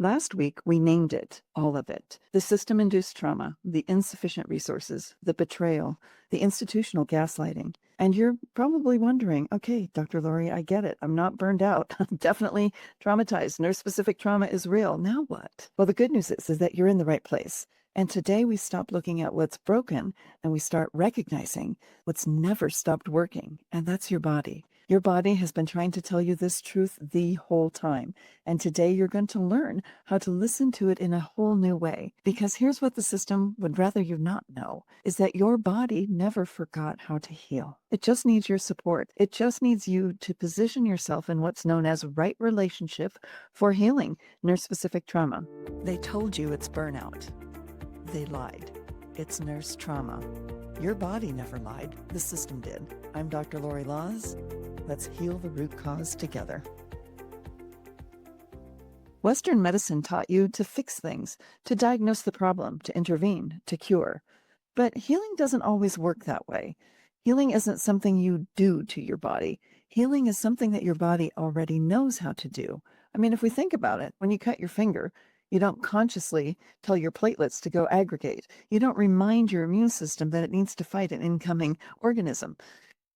Last week, we named it, all of it. The system-induced trauma, the insufficient resources, the betrayal, the institutional gaslighting. And you're probably wondering, okay, Dr. Lorre, I get it. I'm not burned out. I'm definitely traumatized. Nurse-specific trauma is real. Now what? Well, the good news is that you're in the right place. And today we stop looking at what's broken and we start recognizing what's never stopped working, and that's your body. Your body has been trying to tell you this truth the whole time. And today you're going to learn how to listen to it in a whole new way. Because here's what the system would rather you not know, is that your body never forgot how to heal. It just needs your support. It just needs you to position yourself in what's known as right relationship for healing nurse-specific trauma. They told you it's burnout. They lied. It's nurse trauma. Your body never lied. The system did. I'm Dr. Lorre Laws. Let's heal the root cause together. Western medicine taught you to fix things, to diagnose the problem, to intervene, to cure. But healing doesn't always work that way. Healing isn't something you do to your body. Healing is something that your body already knows how to do. I mean, if we think about it, when you cut your finger, you don't consciously tell your platelets to go aggregate. You don't remind your immune system that it needs to fight an incoming organism.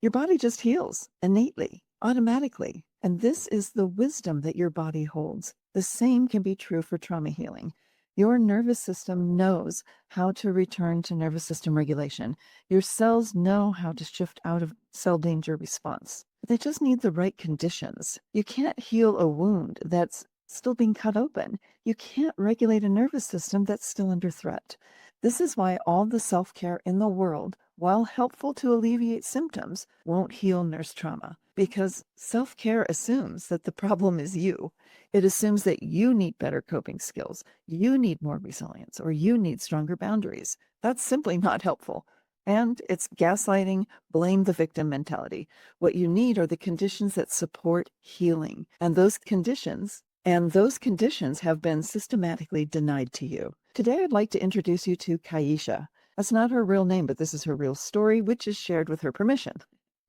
Your body just heals innately, automatically. And this is the wisdom that your body holds. The same can be true for trauma healing. Your nervous system knows how to return to nervous system regulation. Your cells know how to shift out of cell danger response. They just need the right conditions. You can't heal a wound that's still being cut open. You can't regulate a nervous system that's still under threat. This is why all the self-care in the world, while helpful to alleviate symptoms, won't heal nurse trauma, because self-care assumes that the problem is you. It assumes that you need better coping skills, you need more resilience, or you need stronger boundaries. That's simply not helpful. And it's gaslighting, blame the victim mentality. What you need are the conditions that support healing. And those conditions have been systematically denied to you. Today, I'd like to introduce you to Kaisha. That's not her real name, but this is her real story, which is shared with her permission.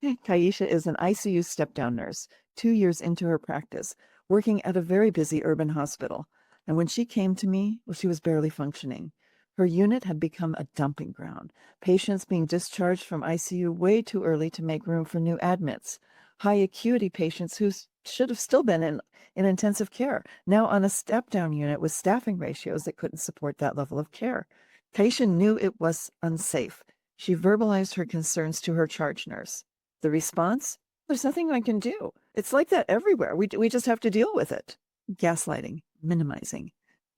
Kaisha is an ICU step-down nurse, 2 years into her practice, working at a very busy urban hospital. And when she came to me, well, she was barely functioning. Her unit had become a dumping ground, patients being discharged from ICU way too early to make room for new admits, high acuity patients who should have still been in intensive care, now on a step-down unit with staffing ratios that couldn't support that level of care. Kaisha knew it was unsafe. She verbalized her concerns to her charge nurse. The response? There's nothing I can do. It's like that everywhere. We just have to deal with it. Gaslighting, minimizing,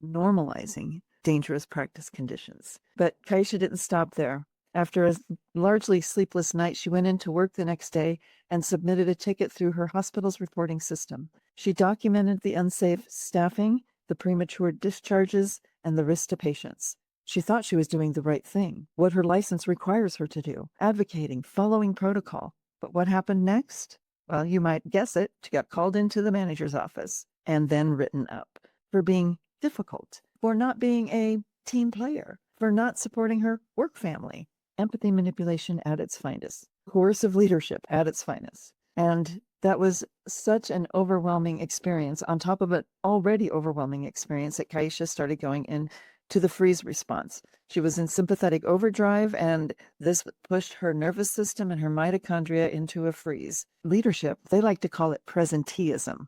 normalizing dangerous practice conditions. But Kaisha didn't stop there. After a largely sleepless night, she went into work the next day and submitted a ticket through her hospital's reporting system. She documented the unsafe staffing, the premature discharges, and the risk to patients. She thought she was doing the right thing, what her license requires her to do, advocating, following protocol. But what happened next? Well, you might guess it. She got called into the manager's office and then written up for being difficult, for not being a team player, for not supporting her work family. Empathy manipulation at its finest, coercive leadership at its finest. And that was such an overwhelming experience on top of an already overwhelming experience that Kaisha started going into the freeze response. She was in sympathetic overdrive, and this pushed her nervous system and her mitochondria into a freeze. Leadership, they like to call it presenteeism.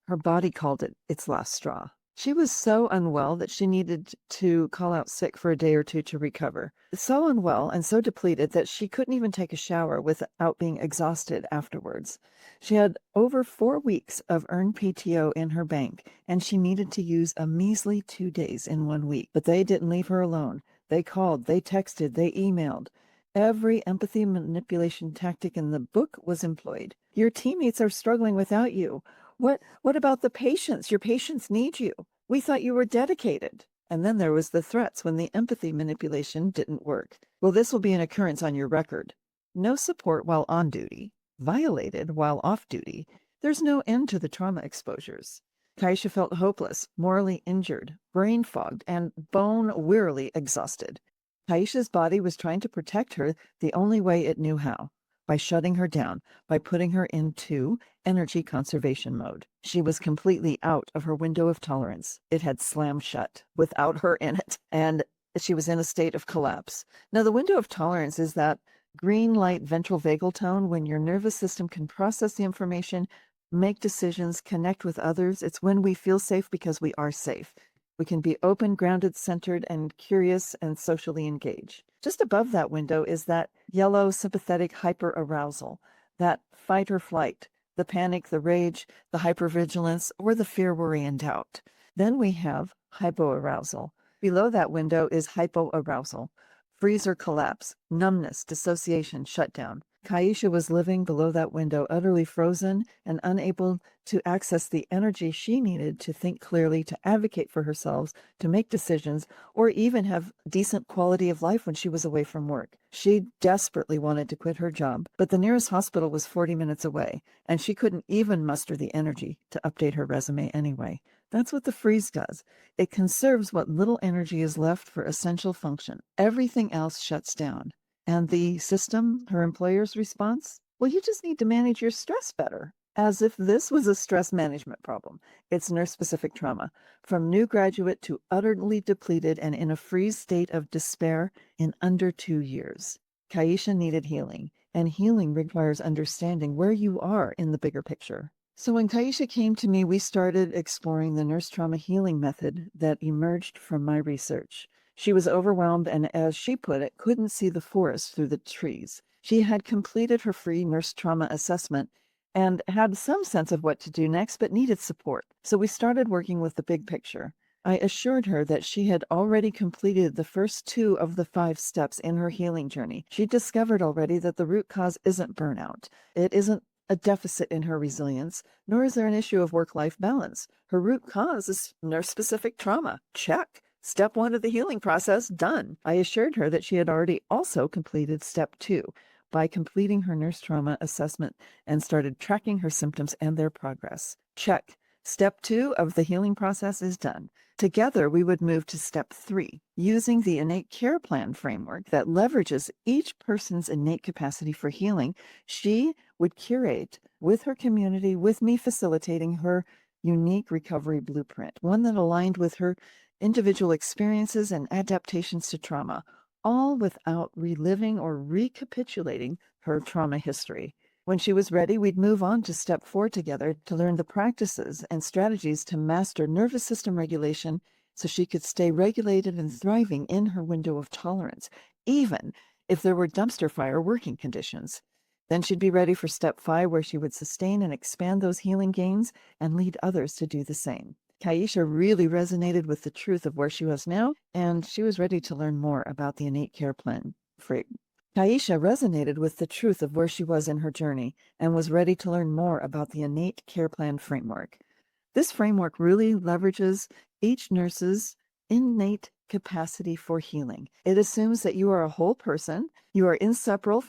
Her body called it its last straw. She was so unwell that she needed to call out sick for a day or two to recover. So unwell and so depleted that she couldn't even take a shower without being exhausted afterwards. She had over 4 weeks of earned PTO in her bank, and she needed to use a measly 2 days in 1 week. But they didn't leave her alone. They called, they texted, they emailed. Every empathy manipulation tactic in the book was employed. Your teammates are struggling without you. What about the patients? Your patients need you. We thought you were dedicated. And then there was the threats when the empathy manipulation didn't work. Well, this will be an occurrence on your record. No support while on duty, violated while off duty. There's no end to the trauma exposures. Kaisha felt hopeless, morally injured, brain fogged, and bone-wearily exhausted. Kaisha's body was trying to protect her the only way it knew how. by shutting her down, by putting her into energy conservation mode. She was completely out of her window of tolerance. It had slammed shut without her in it, and she was in a state of collapse. Now, the window of tolerance is that green light ventral vagal tone when your nervous system can process the information, make decisions, connect with others. It's when we feel safe because we are safe. We can be open, grounded, centered, and curious and socially engaged. Just above that window is that yellow sympathetic hyperarousal, that fight or flight, the panic, the rage, the hypervigilance, or the fear, worry, and doubt. Then we have hypoarousal. Below that window is hypoarousal, freeze or collapse, numbness, dissociation, shutdown. Kaisha was living below that window, utterly frozen and unable to access the energy she needed to think clearly, to advocate for herself, to make decisions, or even have decent quality of life when she was away from work. She desperately wanted to quit her job, but the nearest hospital was 40 minutes away, and she couldn't even muster the energy to update her resume anyway. That's what the freeze does. It conserves what little energy is left for essential function. Everything else shuts down. And the system, her employer's response? Well, you just need to manage your stress better. As if this was a stress management problem. It's nurse-specific trauma. From new graduate to utterly depleted and in a freeze state of despair in under 2 years. Kaisha needed healing, and healing requires understanding where you are in the bigger picture. So when Kaisha came to me, we started exploring the nurse trauma healing method that emerged from my research. She was overwhelmed and, as she put it, couldn't see the forest through the trees. She had completed her free nurse trauma assessment and had some sense of what to do next, but needed support. So we started working with the big picture. I assured her that she had already completed the first 2 of the 5 steps in her healing journey. She discovered already that the root cause isn't burnout. It isn't a deficit in her resilience, nor is there an issue of work-life balance. Her root cause is nurse-specific trauma. Check. Step 1 of the healing process, done. I assured her that she had already also completed step 2 by completing her nurse trauma assessment and started tracking her symptoms and their progress. Check. Step 2 of the healing process is done. Together, we would move to step 3, using the Innate Care Plan framework that leverages each person's innate capacity for healing. She would curate with her community, with me facilitating her unique recovery blueprint, one that aligned with her individual experiences and adaptations to trauma, all without reliving or recapitulating her trauma history. When she was ready, we'd move on to step 4 together to learn the practices and strategies to master nervous system regulation so she could stay regulated and thriving in her window of tolerance, even if there were dumpster fire working conditions. Then she'd be ready for step 5, where she would sustain and expand those healing gains and lead others to do the same. Kaisha really resonated with the truth of where she was now, and she was ready to learn more about the Innate Care Plan. Kaisha resonated with the truth of where she was in her journey and was ready to learn more about the Innate Care Plan framework. This framework really leverages each nurse's innate capacity for healing. It assumes that you are a whole person, you are inseparable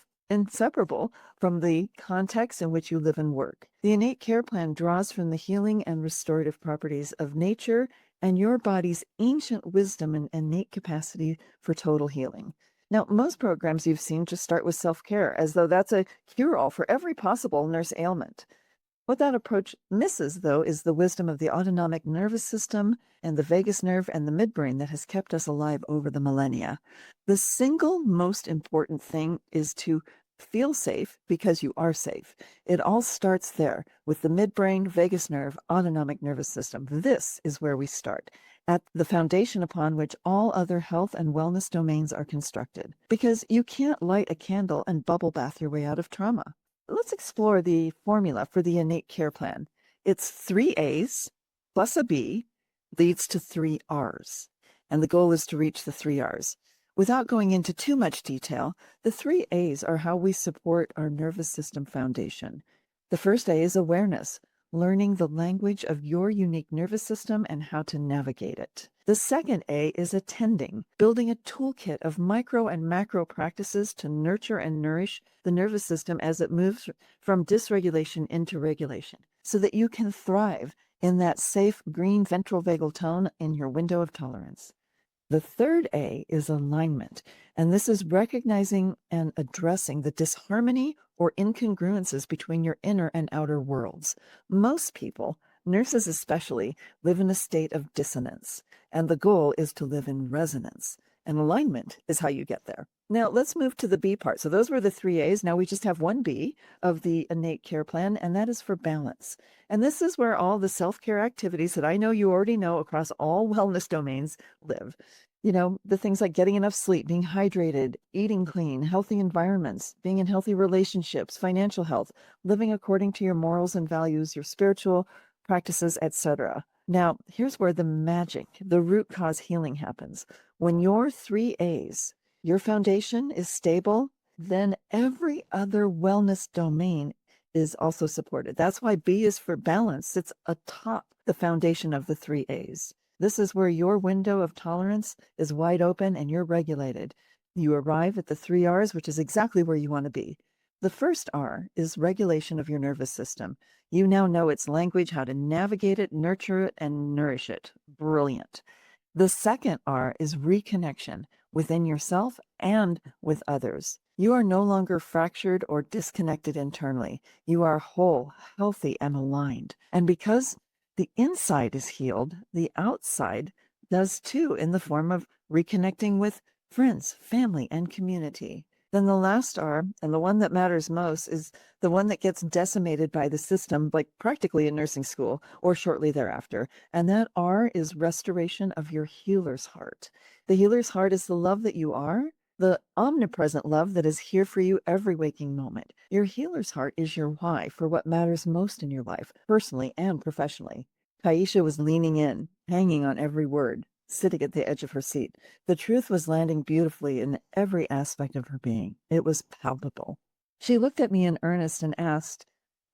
from the context in which you live and work. The Innate Care Plan draws from the healing and restorative properties of nature and your body's ancient wisdom and innate capacity for total healing. Now, most programs you've seen just start with self-care, as though that's a cure-all for every possible nurse ailment. What that approach misses, though, is the wisdom of the autonomic nervous system and the vagus nerve and the midbrain that has kept us alive over the millennia. The single most important thing is to feel safe because you are safe. It all starts there with the midbrain, vagus nerve, autonomic nervous system. This is where we start, at the foundation upon which all other health and wellness domains are constructed. Because you can't light a candle and bubble bath your way out of trauma. Let's explore the formula for the Innate Care Plan. It's 3 A's plus a B leads to 3 R's. And the goal is to reach the 3 R's. Without going into too much detail, the 3 A's are how we support our nervous system foundation. The first A is awareness, learning the language of your unique nervous system and how to navigate it. The second A is attending, building a toolkit of micro and macro practices to nurture and nourish the nervous system as it moves from dysregulation into regulation, so that you can thrive in that safe green ventral vagal tone in your window of tolerance. The third A is alignment, and this is recognizing and addressing the disharmony or incongruences between your inner and outer worlds. Most people, nurses especially, live in a state of dissonance, and the goal is to live in resonance. And alignment is how you get there. Now, let's move to the B part. So, those were the three A's. Now we just have one B of the Innate Care Plan, and that is for balance. And this is where all the self care activities that I know you already know across all wellness domains live. The things like getting enough sleep, being hydrated, eating clean, healthy environments, being in healthy relationships, financial health, living according to your morals and values, your spiritual practices, etc. Now, here's where the magic, the root cause healing happens. When your three A's, your foundation is stable, then every other wellness domain is also supported. That's why B is for balance. It's atop the foundation of the three A's. This is where your window of tolerance is wide open and you're regulated. You arrive at the three R's, which is exactly where you want to be. The first R is regulation of your nervous system. You now know its language, how to navigate it, nurture it, and nourish it. Brilliant. The second R is reconnection within yourself and with others. You are no longer fractured or disconnected internally. You are whole, healthy, and aligned. And because the inside is healed, the outside does too, in the form of reconnecting with friends, family, and community. Then the last R, and the one that matters most, is the one that gets decimated by the system, like practically in nursing school or shortly thereafter. And that R is restoration of your healer's heart. The healer's heart is the love that you are, the omnipresent love that is here for you every waking moment. Your healer's heart is your why for what matters most in your life, personally and professionally. Kaisha was leaning in, hanging on every word, sitting at the edge of her seat. The truth was landing beautifully in every aspect of her being. It was palpable. She looked at me in earnest and asked,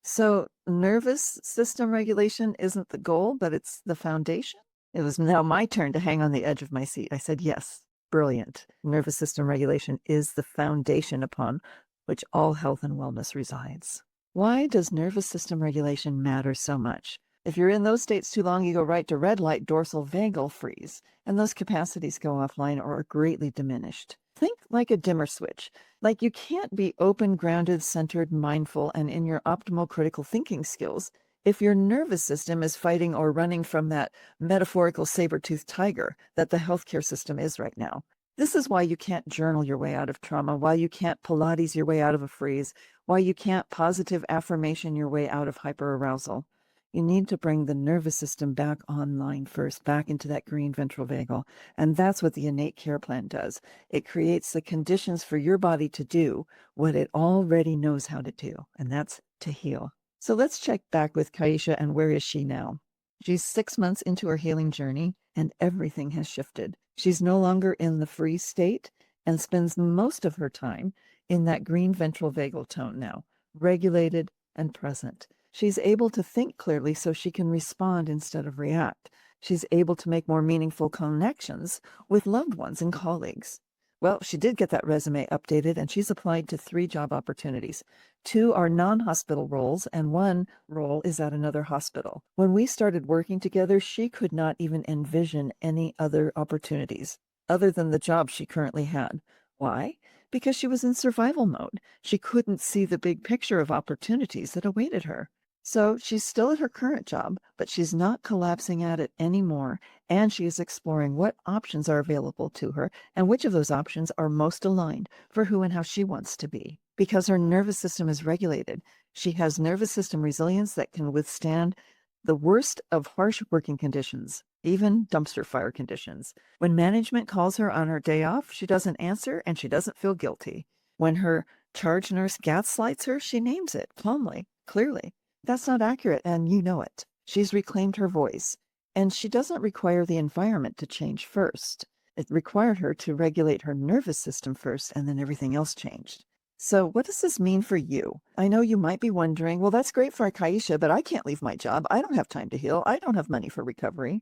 "So, nervous system regulation isn't the goal, but it's the foundation?" It was now my turn to hang on the edge of my seat. I said, "Yes, brilliant. Nervous system regulation is the foundation upon which all health and wellness resides." Why does nervous system regulation matter so much? If you're in those states too long, you go right to red light dorsal vagal freeze, and those capacities go offline or are greatly diminished. Think like a dimmer switch. Like you can't be open, grounded, centered, mindful, and in your optimal critical thinking skills if your nervous system is fighting or running from that metaphorical saber-toothed tiger that the healthcare system is right now. This is why you can't journal your way out of trauma, why you can't Pilates your way out of a freeze, why you can't positive affirmation your way out of hyperarousal. You need to bring the nervous system back online first, back into that green ventral vagal. And that's what the Innate Care Plan does. It creates the conditions for your body to do what it already knows how to do, and that's to heal. So let's check back with Kaisha and where is she now? She's 6 months into her healing journey, and everything has shifted. She's no longer in the freeze state and spends most of her time in that green ventral vagal tone now, regulated and present. She's able to think clearly so she can respond instead of react. She's able to make more meaningful connections with loved ones and colleagues. Well, she did get that resume updated, and she's applied to 3 job opportunities. 2 are non-hospital roles, and 1 role is at another hospital. When we started working together, she could not even envision any other opportunities other than the job she currently had. Why? Because she was in survival mode. She couldn't see the big picture of opportunities that awaited her. So she's still at her current job, but she's not collapsing at it anymore, and she is exploring what options are available to her and which of those options are most aligned for who and how she wants to be. Because her nervous system is regulated, she has nervous system resilience that can withstand the worst of harsh working conditions, even dumpster fire conditions. When management calls her on her day off, she doesn't answer and she doesn't feel guilty. When her charge nurse gaslights her, she names it calmly, clearly. That's not accurate, and you know it. She's reclaimed her voice, and she doesn't require the environment to change first. It required her to regulate her nervous system first, and then everything else changed. So what does this mean for you? I know you might be wondering, well, that's great for Kaisha, but I can't leave my job. I don't have time to heal. I don't have money for recovery.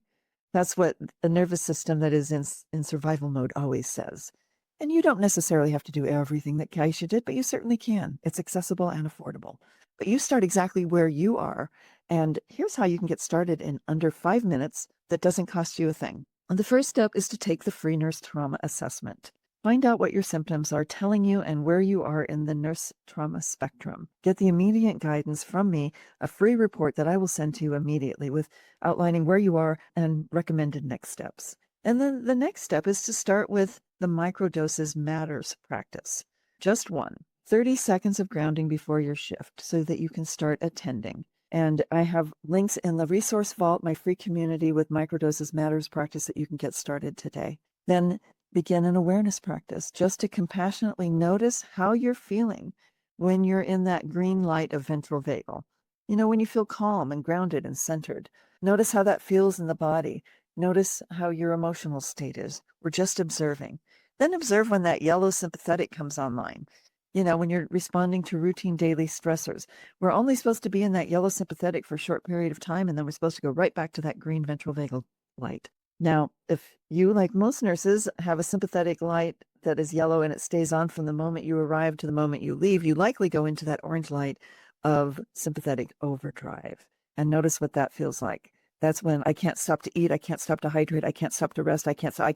That's what a nervous system that is in survival mode always says. And you don't necessarily have to do everything that Kaisha did, but you certainly can. It's accessible and affordable. But you start exactly where you are. And here's how you can get started in under 5 minutes that doesn't cost you a thing. And the first step is to take the free nurse trauma assessment. Find out what your symptoms are telling you and where you are in the nurse trauma spectrum. Get the immediate guidance from me, a free report that I will send to you immediately with outlining where you are and recommended next steps. And then the next step is to start with the microdoses matters practice. Just one, 30 seconds of grounding before your shift so that you can start attending. And I have links in the resource vault, my free community with microdoses matters practice that you can get started today. Then begin an awareness practice just to compassionately notice how you're feeling when you're in that green light of ventral vagal. When you feel calm and grounded and centered. Notice how that feels in the body. Notice how your emotional state is. We're just observing. Then observe when that yellow sympathetic comes online. When you're responding to routine daily stressors. We're only supposed to be in that yellow sympathetic for a short period of time, and then we're supposed to go right back to that green ventral vagal light. Now, if you, like most nurses, have a sympathetic light that is yellow and it stays on from the moment you arrive to the moment you leave, you likely go into that orange light of sympathetic overdrive. And notice what that feels like. That's when I can't stop to eat, I can't stop to hydrate, I can't stop to rest, I can't stop,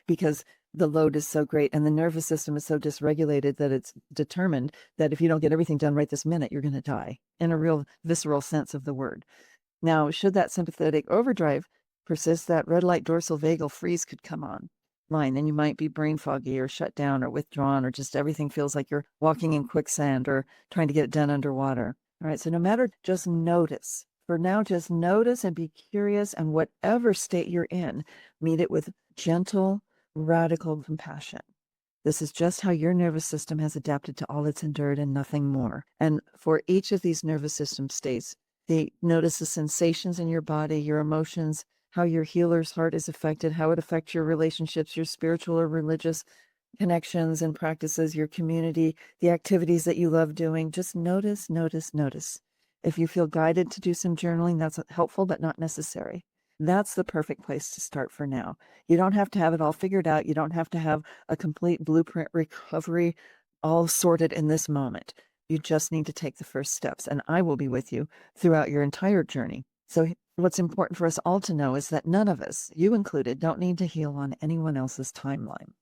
because the load is so great and the nervous system is so dysregulated that it's determined that if you don't get everything done right this minute, you're going to die in a real visceral sense of the word. Now, should that sympathetic overdrive persist, that red light dorsal vagal freeze could come online. Then you might be brain foggy or shut down or withdrawn, or just everything feels like you're walking in quicksand or trying to get it done underwater. All right, so no matter, just notice. For now, just notice and be curious, and whatever state you're in, meet it with gentle, radical compassion. This is just how your nervous system has adapted to all it's endured and nothing more. And for each of these nervous system states, notice the sensations in your body, your emotions, how your healer's heart is affected, how it affects your relationships, your spiritual or religious connections and practices, your community, the activities that you love doing. Just notice, notice, notice. If you feel guided to do some journaling, that's helpful, but not necessary. That's the perfect place to start for now. You don't have to have it all figured out. You don't have to have a complete blueprint recovery all sorted in this moment. You just need to take the first steps, and I will be with you throughout your entire journey. So what's important for us all to know is that none of us, you included, don't need to heal on anyone else's timeline.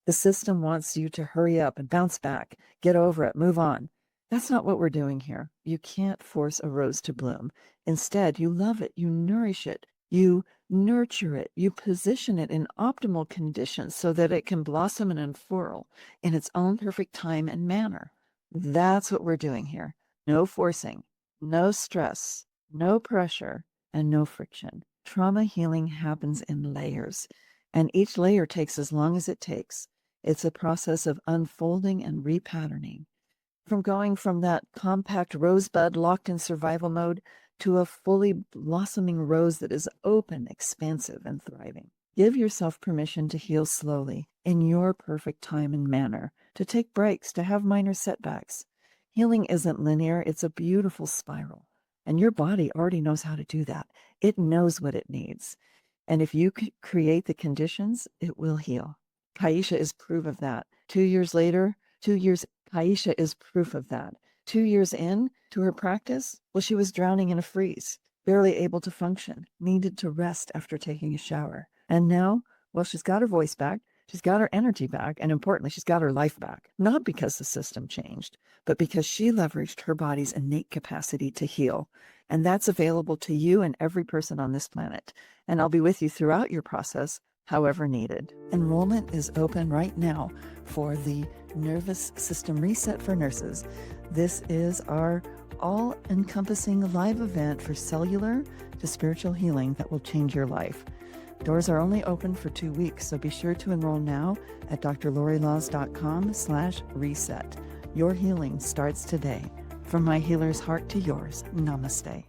The system wants you to hurry up and bounce back, get over it, move on. That's not what we're doing here. You can't force a rose to bloom. Instead, you love it, you nourish it, you nurture it, you position it in optimal conditions so that it can blossom and unfurl in its own perfect time and manner. That's what we're doing here. No forcing, no stress, no pressure, and no friction. Trauma healing happens in layers, and each layer takes as long as it takes. It's a process of unfolding and repatterning. Going from that compact rosebud locked in survival mode to a fully blossoming rose that is open, expansive, and thriving. Give yourself permission to heal slowly, in your perfect time and manner, to take breaks, to have minor setbacks. Healing isn't linear, it's a beautiful spiral. And your body already knows how to do that. It knows what it needs. And if you create the conditions, it will heal. Kaisha is proof of that. 2 years later, Kaisha is proof of that. 2 years in to her practice, she was drowning in a freeze, barely able to function, needed to rest after taking a shower. And now, she's got her voice back, she's got her energy back, and importantly, she's got her life back. Not because the system changed, but because she leveraged her body's innate capacity to heal. And that's available to you and every person on this planet. And I'll be with you throughout your process, however needed. Enrollment is open right now for the Nervous System Reset for Nurses. This is our all-encompassing live event for cellular to spiritual healing that will change your life. Doors are only open for 2 weeks, so be sure to enroll now at drlorrelaws.com/reset. Your healing starts today. From my healer's heart to yours, namaste.